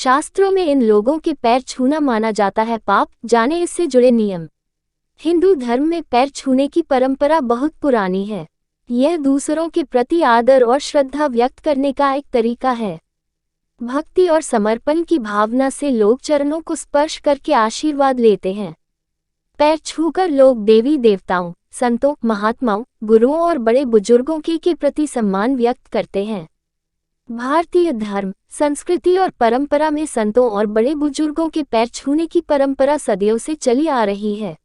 शास्त्रों में इन लोगों के पैर छूना माना जाता है पाप। जाने इससे जुड़े नियम। हिंदू धर्म में पैर छूने की परंपरा बहुत पुरानी है। यह दूसरों के प्रति आदर और श्रद्धा व्यक्त करने का एक तरीका है। भक्ति और समर्पण की भावना से लोग चरणों को स्पर्श करके आशीर्वाद लेते हैं। पैर छूकर लोग देवी देवताओं, संतों, महात्माओं, गुरुओं और बड़े बुजुर्गों के प्रति सम्मान व्यक्त करते हैं। भारतीय धर्म, संस्कृति और परंपरा में संतों और बड़े बुजुर्गों के पैर छूने की परंपरा सदियों से चली आ रही है।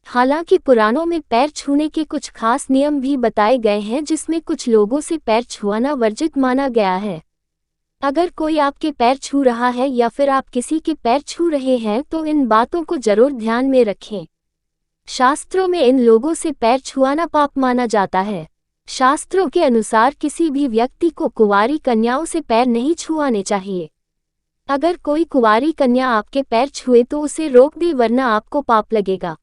हालांकि पुराणों में पैर छूने के कुछ खास नियम भी बताए गए हैं, जिसमें कुछ लोगों से पैर छुआना वर्जित माना गया है। अगर कोई आपके पैर छू रहा है या फिर आप किसी के पैर छू रहे हैं तो इन बातों को जरूर ध्यान में रखें। शास्त्रों में इन लोगों से पैर छुआना पाप माना जाता है। शास्त्रों के अनुसार किसी भी व्यक्ति को कुंवारी कन्याओं से पैर नहीं छुआने चाहिए। अगर कोई कुंवारी कन्या आपके पैर छुए तो उसे रोक दे, वरना आपको पाप लगेगा।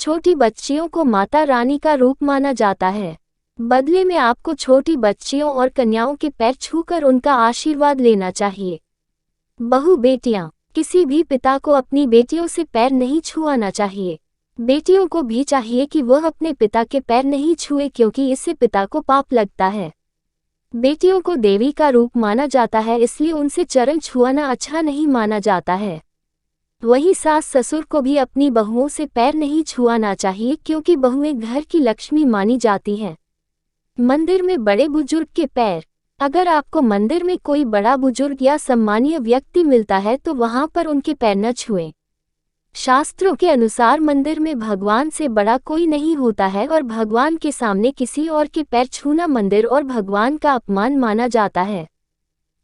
छोटी बच्चियों को माता रानी का रूप माना जाता है। बदले में आपको छोटी बच्चियों और कन्याओं के पैर छूकर उनका आशीर्वाद लेना चाहिए। बहू बेटियां, किसी भी पिता को अपनी बेटियों से पैर नहीं छुआना चाहिए। बेटियों को भी चाहिए कि वह अपने पिता के पैर नहीं छुए, क्योंकि इससे पिता को पाप लगता है। बेटियों को देवी का रूप माना जाता है, इसलिए उनसे चरण छुआना अच्छा नहीं माना जाता है। वहीं सास ससुर को भी अपनी बहुओं से पैर नहीं छुआना चाहिए, क्योंकि बहुएं घर की लक्ष्मी मानी जाती हैं। मंदिर में बड़े बुजुर्ग के पैर। अगर आपको मंदिर में कोई बड़ा बुजुर्ग या सम्मानीय व्यक्ति मिलता है तो वहां पर उनके पैर न छुएं। शास्त्रों के अनुसार मंदिर में भगवान से बड़ा कोई नहीं होता है और भगवान के सामने किसी और के पैर छूना मंदिर और भगवान का अपमान माना जाता है।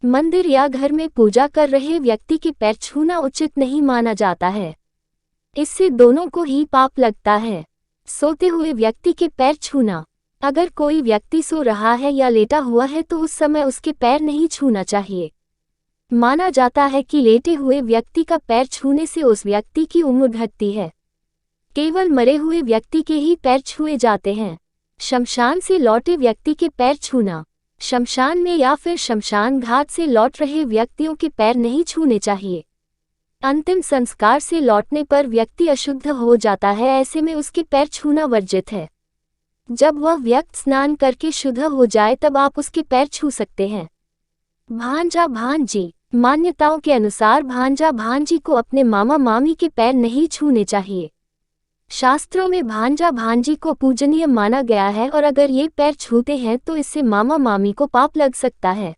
मंदिर या घर में पूजा कर रहे व्यक्ति के पैर छूना उचित नहीं माना जाता है। इससे दोनों को ही पाप लगता है। सोते हुए व्यक्ति के पैर छूना। अगर कोई व्यक्ति सो रहा है या लेटा हुआ है तो उस समय उसके पैर नहीं छूना चाहिए। माना जाता है कि लेटे हुए व्यक्ति का पैर छूने से उस व्यक्ति की उम्र घटती है। केवल मरे हुए व्यक्ति के ही पैर छुए जाते हैं। शमशान से लौटे व्यक्ति के पैर छूना। शमशान में या फिर शमशान घाट से लौट रहे व्यक्तियों के पैर नहीं छूने चाहिए। अंतिम संस्कार से लौटने पर व्यक्ति अशुद्ध हो जाता है, ऐसे में उसके पैर छूना वर्जित है। जब वह व्यक्ति स्नान करके शुद्ध हो जाए तब आप उसके पैर छू सकते हैं। भांजा भांजी। मान्यताओं के अनुसार भांजा भांजी को अपने मामा मामी के पैर नहीं छूने चाहिए। शास्त्रों में भांजा भांजी को पूजनीय माना गया है और अगर ये पैर छूते हैं तो इससे मामा मामी को पाप लग सकता है।